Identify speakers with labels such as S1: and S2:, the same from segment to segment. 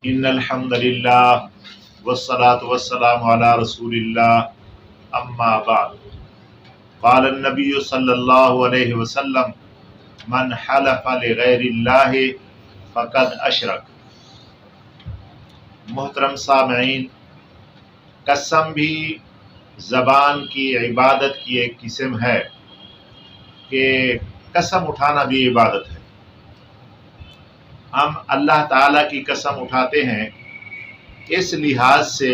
S1: ان الحمد للہ والصلاة والسلام علی رسول اللہ اما بعد قال النبی صلی اللہ علیہ وسلم من حلف لغیر اللہ فقد اشرک۔ محترم سامعین، قسم بھی زبان کی عبادت کی ایک قسم ہے کہ قسم اٹھانا بھی عبادت ہے۔ ہم اللہ تعالیٰ کی قسم اٹھاتے ہیں اس لحاظ سے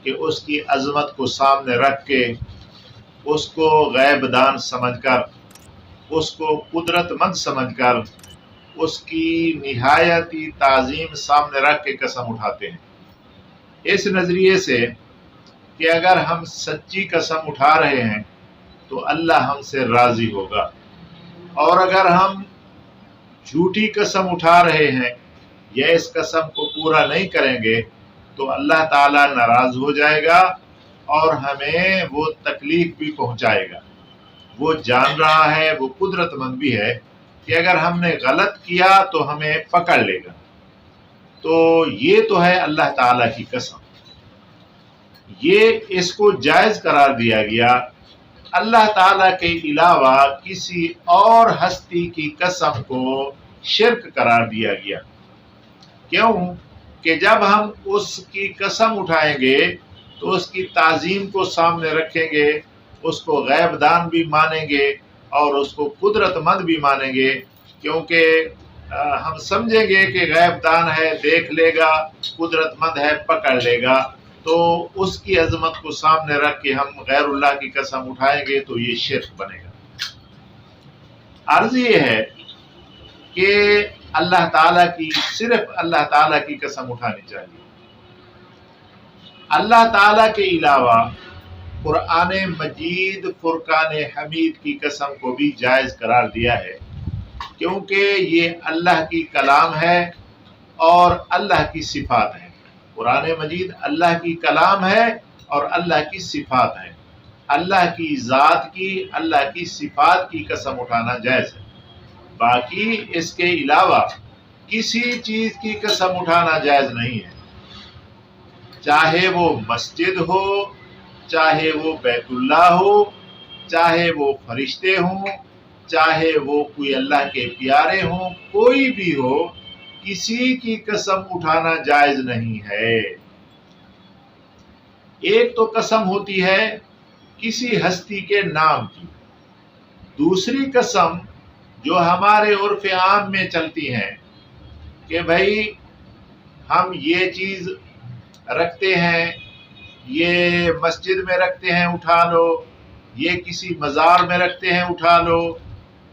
S1: کہ اس کی عظمت کو سامنے رکھ کے، اس کو غیب دان سمجھ کر، اس کو قدرت مند سمجھ کر، اس کی نہایتی تعظیم سامنے رکھ کے قسم اٹھاتے ہیں، اس نظریے سے کہ اگر ہم سچی قسم اٹھا رہے ہیں تو اللہ ہم سے راضی ہوگا، اور اگر ہم جھوٹی قسم اٹھا رہے ہیں یا اس قسم کو پورا نہیں کریں گے تو اللہ تعالیٰ ناراض ہو جائے گا اور ہمیں وہ تکلیف بھی پہنچائے گا۔ وہ جان رہا ہے، وہ قدرت مند بھی ہے کہ اگر ہم نے غلط کیا تو ہمیں پکڑ لے گا۔ تو یہ تو ہے اللہ تعالیٰ کی قسم، یہ اس کو جائز قرار دیا گیا۔ اللہ تعالیٰ کے علاوہ کسی اور ہستی کی قسم کو شرک قرار دیا گیا۔ کیوں؟ کہ جب ہم اس کی قسم اٹھائیں گے تو اس کی تعظیم کو سامنے رکھیں گے، اس کو غیب دان بھی مانیں گے اور اس کو قدرت مند بھی مانیں گے، کیونکہ ہم سمجھیں گے کہ غیب دان ہے، دیکھ لے گا، قدرت مند ہے، پکڑ لے گا، تو اس کی عظمت کو سامنے رکھ کے ہم غیر اللہ کی قسم اٹھائیں گے تو یہ شرک بنے گا۔ عرض یہ ہے کہ اللہ تعالیٰ کی، صرف اللہ تعالیٰ کی قسم اٹھانی چاہیے۔ اللہ تعالیٰ کے علاوہ قرآن مجید فرقان حمید کی قسم کو بھی جائز قرار دیا ہے، کیونکہ یہ اللہ کی کلام ہے اور اللہ کی صفات ہے۔ قرآن مجید اللہ کی کلام ہے اور اللہ کی صفات ہے۔ اللہ کی ذات کی، اللہ کی صفات کی قسم اٹھانا جائز ہے، باقی اس کے علاوہ کسی چیز کی قسم اٹھانا جائز نہیں ہے، چاہے وہ مسجد ہو، چاہے وہ بیت اللہ ہو، چاہے وہ فرشتے ہوں، چاہے وہ کوئی اللہ کے پیارے ہوں، کوئی بھی ہو، کسی کی قسم اٹھانا جائز نہیں ہے۔ ایک تو قسم ہوتی ہے کسی ہستی کے نام کی، دوسری قسم جو ہمارے عرف عام میں چلتی ہیں کہ بھائی ہم یہ چیز رکھتے ہیں، یہ مسجد میں رکھتے ہیں، اٹھا لو، یہ کسی مزار میں رکھتے ہیں، اٹھا لو،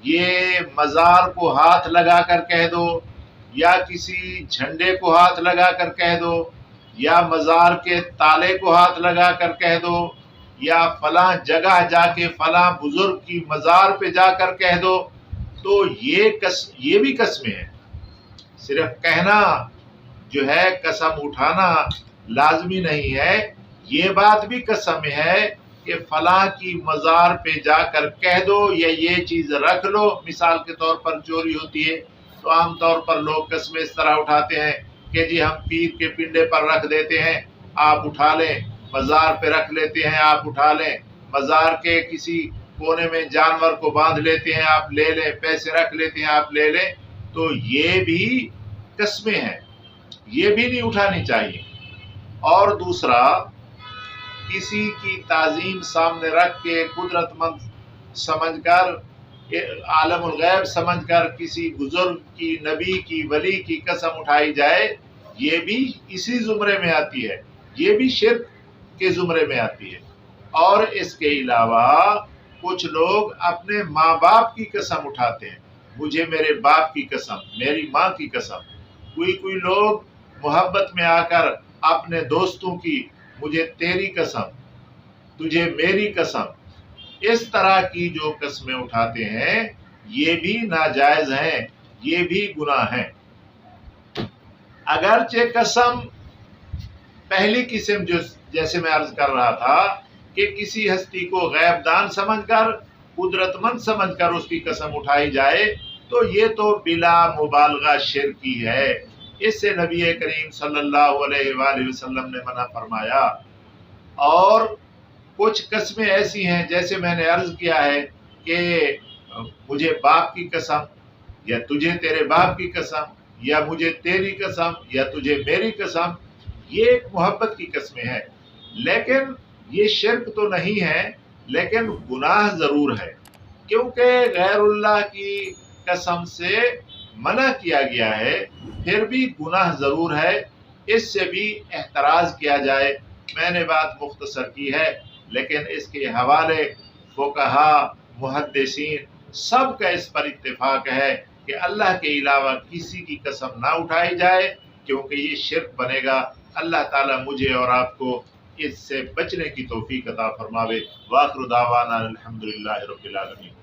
S1: یہ مزار کو ہاتھ لگا کر کہہ دو، یا کسی جھنڈے کو ہاتھ لگا کر کہہ دو، یا مزار کے تالے کو ہاتھ لگا کر کہہ دو، یا فلاں جگہ جا کے فلاں بزرگ کی مزار پہ جا کر کہہ دو، تو یہ بھی قسمیں ہیں۔ صرف کہنا جو ہے، قسم اٹھانا لازمی نہیں ہے، یہ بات بھی قسم ہے کہ فلاں کی مزار پہ جا کر کہہ دو یا یہ چیز رکھ لو۔ مثال کے طور پر چوری ہوتی ہے تو عام طور پر لوگ قسمیں اس طرح اٹھاتے ہیں کہ جی ہم پیر کے پنڈے پر رکھ دیتے ہیں، آپ اٹھا لیں، مزار پہ رکھ لیتے ہیں، آپ اٹھا لیں، مزار کے کسی کونے میں جانور کو باندھ لیتے ہیں، آپ لے لیں، پیسے رکھ لیتے ہیں، آپ لے لیں، تو یہ بھی قسمیں ہیں، یہ بھی نہیں اٹھانی چاہیے۔ اور دوسرا، کسی کی تعظیم سامنے رکھ کے قدرت مند سمجھ کر، عالم الغیب سمجھ کر کسی بزرگ کی، نبی کی، ولی کی قسم اٹھائی جائے، یہ بھی اسی زمرے میں آتی ہے، یہ بھی شرک کے زمرے میں آتی ہے۔ اور اس کے علاوہ کچھ لوگ اپنے ماں باپ کی قسم اٹھاتے ہیں، مجھے میرے باپ کی قسم، میری ماں کی قسم۔ کوئی لوگ محبت میں آ کر اپنے دوستوں کی، مجھے تیری قسم، تجھے میری قسم، اس طرح کی جو قسمیں اٹھاتے ہیں یہ بھی ناجائز ہیں، یہ بھی گناہ ہیں۔ اگرچہ قسم پہلی قسم جو جیسے میں عرض کر رہا تھا کہ کسی ہستی کو غیب دان سمجھ کر، قدرت مند سمجھ کر اس کی قسم اٹھائی جائے، تو یہ تو بلا مبالغہ شرکی ہے، اس سے نبی کریم صلی اللہ علیہ وآلہ وسلم نے منع فرمایا۔ اور کچھ قسمیں ایسی ہیں جیسے میں نے عرض کیا ہے کہ مجھے باپ کی قسم، یا تجھے تیرے باپ کی قسم، یا مجھے تیری قسم، یا تجھے میری قسم، یہ ایک محبت کی قسمیں ہیں، لیکن یہ شرک تو نہیں ہے، لیکن گناہ ضرور ہے، کیونکہ غیر اللہ کی قسم سے منع کیا گیا ہے، پھر بھی گناہ ضرور ہے، اس سے بھی احتراز کیا جائے۔ میں نے بات مختصر کی ہے، لیکن اس کے حوالے فقہا، محدثین سب کا اس پر اتفاق ہے کہ اللہ کے علاوہ کسی کی قسم نہ اٹھائی جائے، کیونکہ یہ شرک بنے گا۔ اللہ تعالیٰ مجھے اور آپ کو اس سے بچنے کی توفیق عطا فرماوے۔ وآخر دعوانا الحمدللہ رب العالمین۔